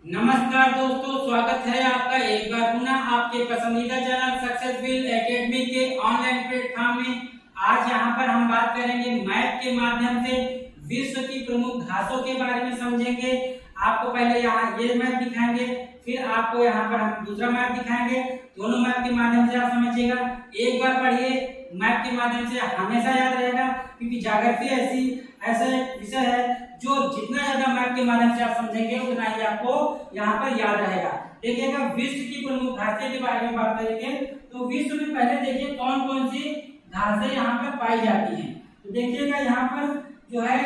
नमस्कार दोस्तों, स्वागत है आपका एक बार पुनः आपके पसंदीदा चैनल सक्सेसफुल एकेडमी के ऑनलाइन प्लेटफॉर्म में। आज यहाँ पर हम बात करेंगे मैप के माध्यम से विश्व की प्रमुख घासों के बारे में समझेंगे। आपको पहले यहाँ ये मैप दिखाएंगे, फिर आपको यहाँ पर हम दूसरा मैप दिखाएंगे। दोनों मैप के माध्यम से आप समझिएगा। एक बार पढ़िए, मैप के माध्यम से हमेशा याद रहेगा, क्योंकि ज्योग्राफी ऐसा एक विषय है जो जितना ज्यादा मैप के माध्यम से आप समझेंगे उतना ही आपको यहाँ पर याद रहेगा। देखिएगा, विश्व की प्रमुख घासें के बारे में बात करेंगे तो विश्व में पहले देखिए कौन कौन सी घासें यहाँ पर पाई जाती हैं। तो देखिएगा यहाँ पर जो है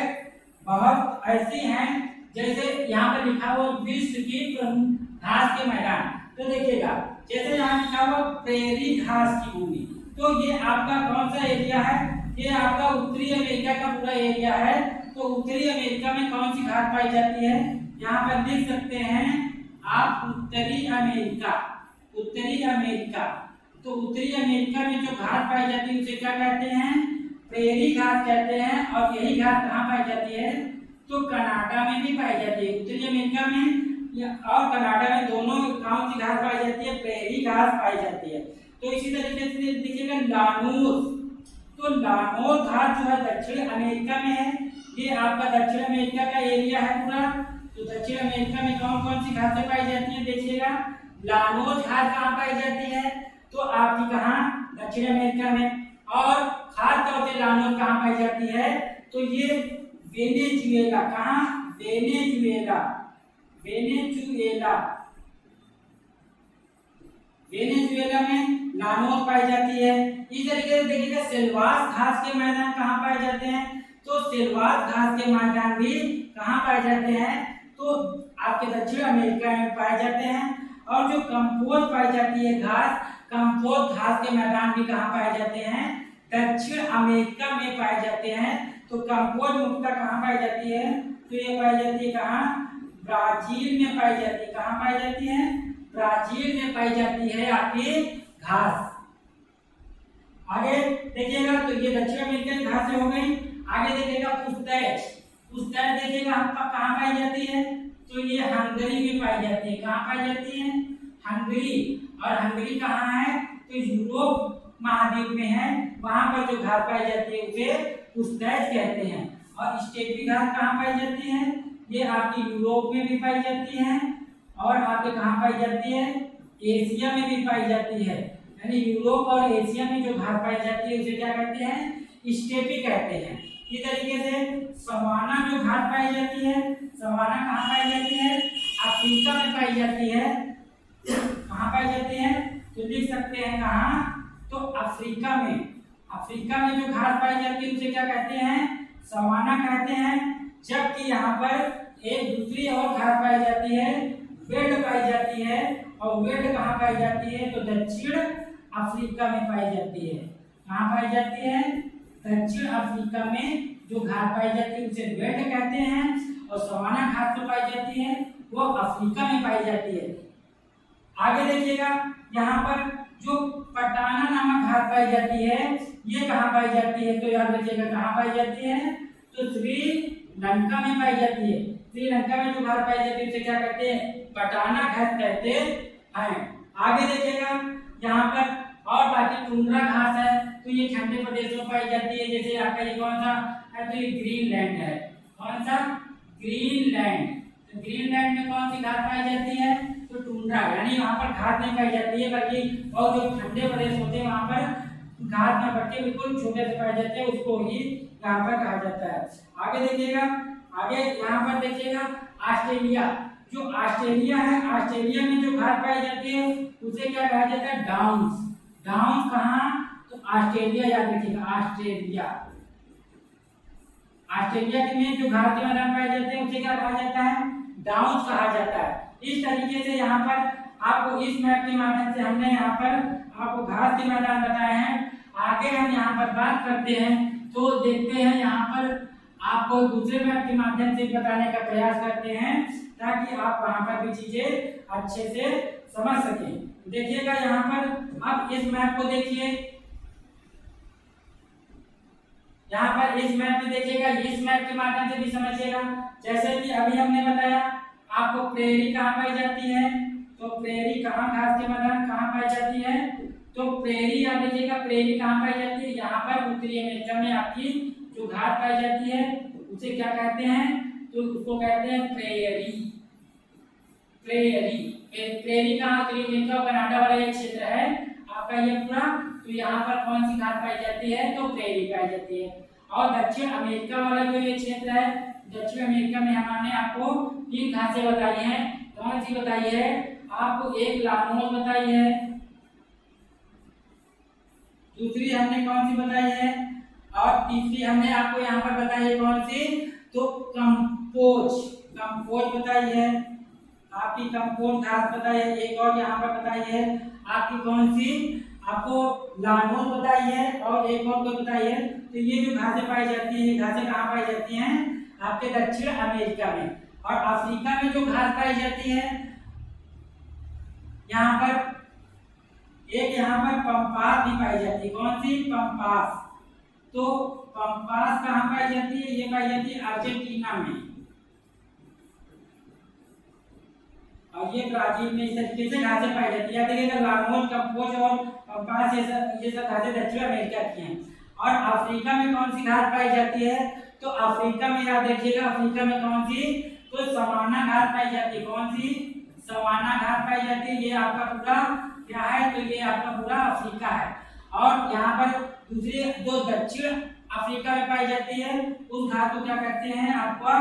बहुत ऐसी हैं, जैसे यहाँ पर लिखा हुआ विश्व की प्रमुख घास के मैदान। तो देखिएगा जैसे यहाँ लिखा हुआ प्रेरी घास की भूमि, तो ये आपका कौन सा एरिया है? ये आपका उत्तरी अमेरिका का पूरा एरिया है। तो उत्तरी अमेरिका में कौन सी घास पाई जाती है? यहाँ पर लिख सकते हैं आप उत्तरी अमेरिका। उत्तरी अमेरिका, तो उत्तरी अमेरिका में जो घास पाई जाती है उसे क्या कहते हैं? प्रेरी घास कहते हैं। और यही घास कहाँ पाई जाती है? तो कनाडा में भी पाई जाती है। उत्तरी अमेरिका में और कनाडा में दोनों कौन सी घास पाई जाती है? प्रेरी घास पाई जाती है। तो इसी तरीके से देखिएगा लानूस, तो लानोस घास जो है दक्षिण अमेरिका में है। ये आपका दक्षिण अमेरिका का एरिया है पूरा। तो दक्षिण अमेरिका में कौन कौन सी घासें पाई जाती है? देखिएगा लानोस घास कहाँ पाई जाती है? तो आपकी कहाँ? दक्षिण अमेरिका में। और खास तौर से लानोस कहाँ पाई जाती है? तो ये वेनेजुएला, कहाँ? वेनेजुएला। वेनेजुएला, वेनेजुएला में लानोस पाई जाती है। इस तरीके से देखिएगा सेल्वास घास के मैदान कहाँ पाए जाते हैं? तो सेल्वास घास के मैदान भी कहाँ पाए जाते हैं? तो आपके दक्षिण अमेरिका में पाए जाते हैं। और जो कंपोज पाई जाती है घास, कंपोज घास के मैदान भी कहाँ पाए जाते हैं? दक्षिण अमेरिका में पाए जाते हैं। तो कंपोज मुख्यतः कहाँ पाई जाती है? तो ये पाई जाती है कहाँ? ब्राजील में पाई जाती है। कहाँ पाई जाती है? ब्राजील में पाई जाती है आपकी घास। आगे देखिएगा, तो ये दक्षिण अमेरिका की घासें हो गई। आगे देखिएगा पुस्तैच। पुस्तैच देखिएगा आपका कहाँ पाई जाती है? तो ये हंगरी में पाई जाती है। कहाँ पाई जाती है? हंगरी। और हंगरी कहाँ है? तो यूरोप महाद्वीप में है। वहां पर जो घास पाई जाती है उसे पुस्तैच कहते हैं। और स्टेपी घास कहाँ पाई जाती है? ये आपकी यूरोप में भी पाई जाती है। और आपके कहाँ पाई जाती है? एशिया में भी पाई जाती है। यानी यूरोप और एशिया में जो घास पाई जाती है उसे क्या कहते हैं? स्टेपी कहते हैं। इस तरीके से सवाना जो घास पाई जाती है, सवाना कहाँ पाई जाती है? अफ्रीका में पाई जाती है। कहाँ पाई जाती है? तो लिख सकते हैं कहाँ? तो अफ्रीका में। अफ्रीका में जो घास पाई जाती है उसे क्या कहते हैं? सवाना कहते हैं। जबकि यहाँ पर एक दूसरी और घास पाई जाती है, वेल्ड पाई जाती है। और वेल्ड कहाँ पाई जाती है? तो दक्षिण अफ्रीका में पाई जाती है। कहाँ पाई जाती है? दक्षिण अफ्रीका में जो घास पाई जाती है उसे वेल्ड कहते हैं। और सवाना घास जो पाई जाती है वो अफ्रीका में पाई जाती है। आगे देखिएगा, यहाँ पर जो पटाना नामक घास पाई जाती है ये कहाँ पाई जाती है? तो याद रखिएगा कहाँ पाई जाती है? तो श्रीलंका में पाई जाती है। श्रीलंका में जो घास पाई जाती है उसे क्या कहते हैं? पटाना घास कहते हैं। आगे देखिएगा, यहाँ पर और बाकी टुंड्रा घास है, तो ये ठंडे प्रदेशों में पाई जाती है। जैसे आपका ये कौन सा है? तो ये ग्रीनलैंड है। कौन सा? ग्रीनलैंड। तो ग्रीनलैंड में कौन सी घास पाई जाती है? तो टुंड्रा, यानी वहाँ पर घास नहीं पाई जाती है, बल्कि और जो ठंडे प्रदेश होते हैं वहाँ पर घास में पट्टे बिल्कुल छोटे से पाए जाते हैं, उसको ही यहाँ पर कहा जाता है। आगे देखिएगा, आगे यहाँ पर देखिएगा ऑस्ट्रेलिया। जो ऑस्ट्रेलिया है, ऑस्ट्रेलिया में जो घास पाई जाती है उसे क्या कहा जाता है? डाउन्स। डाउन्स कहाँ? तो ऑस्ट्रेलिया, याद रखिएगा ऑस्ट्रेलिया। ऑस्ट्रेलिया में जो घास के मैदान पाए जाते हैं उसे क्या कहा जाता है? डाउन्स कहा जाता है। इस तरीके से यहाँ पर आपको इस मैप के माध्यम से हमने यहाँ पर आपको घास के मैदान बताए हैं। आगे हम यहाँ पर बात करते हैं तो देखते हैं, यहाँ पर आपको दूसरे मैप के माध्यम से बताने का प्रयास करते हैं ताकि आप वहां पर भी चीजें अच्छे से समझ सकें। देखिएगा यहाँ पर अब इस मैप को देखिए, यहाँ पर इस मैप में देखिएगा, इस मैप के माध्यम से भी समझिएगा। जैसे कि अभी हमने बताया आपको प्रेरी कहाँ पाई जाती है, तो प्रेरी कहाँ घास के मैदान कहाँ पाई जाती है, तो प्रेरी याद रखिएगा, प्रेरी कहाँ पाई जाती है, यहाँ पर उत्तरी अमेरिका में आपकी जो घास पाई जाती है उसे क्या कहते हैं, तो उसको कहते हैं प्रेरी। प्रेरी प्रेरी का उत्तरी अमेरिका और कनाडा वाला ये क्षेत्र है आपका ये पूरा, तो यहाँ पर कौन सी घास पाई जाती है, तो प्रेरी पाई जाती है। और दक्षिण अमेरिका वाला जो ये क्षेत्र है, दक्षिण अमेरिका में हमने आपको 3 घासें बताई हैं। कौन सी बताई है आपको, एक लानोस बताई है, दूसरी हमने कौन सी बताई है, और तीसरी हमने आपको यहाँ पर बताई है कौन सी, तो कंपोज बताई है, आपकी कंपोज घास बताई है। एक और यहाँ पर बताई है आपकी कौन सी, आपको लानोस बताई है, और एक और कोई बताई है। तो ये जो घासें पाई जाती है, ये घासें कहाँ पाई जाती हैं, आपके दक्षिण अमेरिका में। और अफ्रीका में जो घास पाई जाती है, यहाँ पर एक यहाँ पर पंपास भी पाई जाती है। कौन सी, पंपास। तो पंपास कहाँ पाई जाती है, ये पाई जाती है अर्जेंटीना में, और ये ब्राजील में। इस तरीके से घासें पाई जाती है। देखिएगा लानोस, कंपोज और पंपास ये सब घासें दक्षिण अमेरिका की हैं। और अफ्रीका में कौन सी घास पाई जाती है, तो अफ्रीका में याद रखिएगा, अफ्रीका में कौन सी, तो सवाना घास पाई जाती है। कौन सी, सवाना घास पाई जाती है। ये आपका पूरा क्या है, तो ये आपका पूरा अफ्रीका है। और यहाँ पर दूसरी जो दक्षिण अफ्रीका में पाई जाती है उस घास को क्या कहते हैं, आपका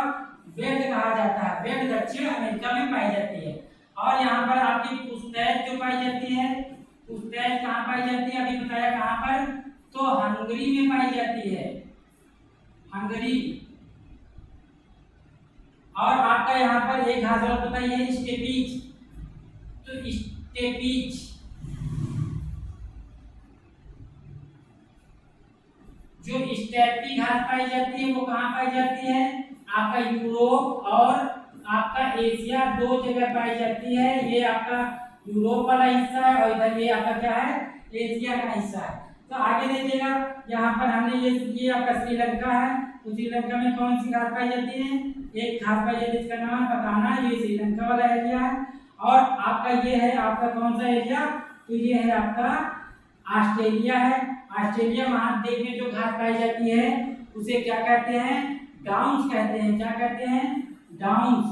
वेट कहा जाता है। वेट दक्षिण अमेरिका में पाई जाती है। और यहाँ पर आपकी पुस्तैल जो पाई जाती है, पुस्तैल कहाँ पाई जाती है, अभी बताया कहाँ पर, तो हंगरी में पाई जाती है, हंगरी। और आपका यहाँ पर एक घास और बताइए, स्टेपीज। तो स्टेपीज जो स्टेपी घास पाई जाती है वो कहाँ पाई जाती है, आपका यूरोप और आपका एशिया 2 जगह पाई जाती है। ये आपका यूरोप वाला हिस्सा है, और इधर ये आपका क्या है, एशिया का हिस्सा है। तो आगे देखिएगा, यहाँ पर हमने ये आपका श्रीलंका है। तो श्रीलंका में कौन सी घास पाई जाती है, एक घास पाई जाती है, इसका नाम बताना, ये श्रीलंका वाला एरिया है। और आपका ये है आपका कौन सा एरिया, तो ये है आपका ऑस्ट्रेलिया है। ऑस्ट्रेलिया महाद्वीप में जो घास पाई जाती है उसे क्या कहते हैं, डाउन्स कहते हैं। क्या कहते हैं, डाउन्स।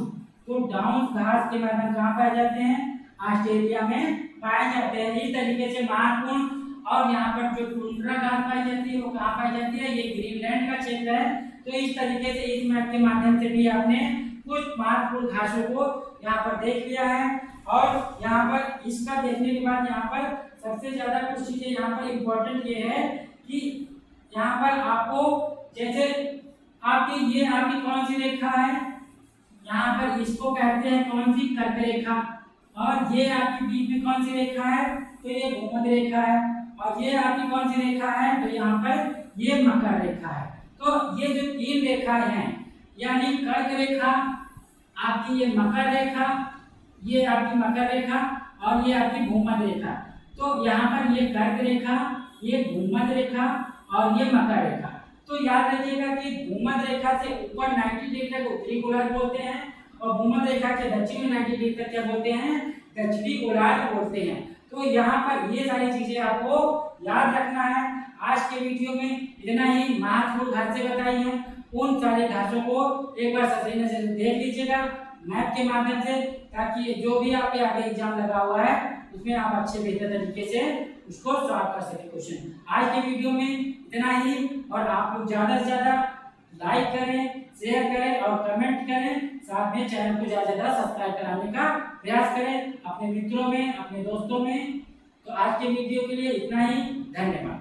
तो डाउन्स घास के मैदान कहाँ पाए जाते हैं, ऑस्ट्रेलिया में पाए जाते हैं। इस तरीके से महत्वपूर्ण। और यहाँ पर जो टुंड्रा घास पाई जाती है वो कहाँ पाई जाती है, ये ग्रीनलैंड का क्षेत्र है। तो इस तरीके से इस मैप के माध्यम से भी आपने कुछ महत्वपूर्ण घासों को यहाँ पर देख लिया है। और यहाँ पर इसका देखने के बाद यहाँ पर सबसे ज्यादा कुछ चीजें यहाँ पर इम्पोर्टेंट ये है कि यहाँ पर आपको जैसे आपकी ये आपकी कौन सी रेखा है, यहाँ पर इसको कहते हैं कौन सी, कर्क रेखा। और ये आपकी बीच में कौन सी रेखा है, तो ये भूमध्य रेखा है। और ये आपकी कौन सी रेखा है, तो यहाँ पर ये मकर रेखा है। तो ये जो 3 रेखाएं हैं, यानी कर्क रेखा, आपकी ये मकर रेखा, ये आपकी मकर रेखा, और ये आपकी भूमध्य रेखा। तो यहाँ पर ये कर्क रेखा, ये भूमध्य रेखा, और ये मकर रेखा। तो याद रखिएगा कि भूमध्य रेखा से ऊपर 90 डिग्री तक उत्तरी गोलार्ध बोलते हैं, और भूमध्य रेखा के दक्षिण में 90 डिग्री तक क्या बोलते हैं, दक्षिणी गोलार्ध बोलते हैं। तो यहाँ पर ये सारी चीजें आपको याद रखना है। आज के वीडियो में इतना ही महत्वपूर्ण घासें बताई हैं। उन सारे घासों को एक बार सही नजर देख लीजिएगा मैप के माध्यम से, ताकि जो भी आपके आगे एग्जाम लगा हुआ है उसमें आप अच्छे बेहतर तरीके से उसको सॉल्व कर सके क्वेश्चन। आज के वीडियो में इतना ही। और आप लोग ज्यादा से ज्यादा लाइक करें, शेयर करें और कमेंट करें। साथ में चैनल को ज्यादा से ज्यादा सब्सक्राइब कराने का प्रयास करें अपने मित्रों में, अपने दोस्तों में। तो आज के वीडियो के लिए इतना ही, धन्यवाद।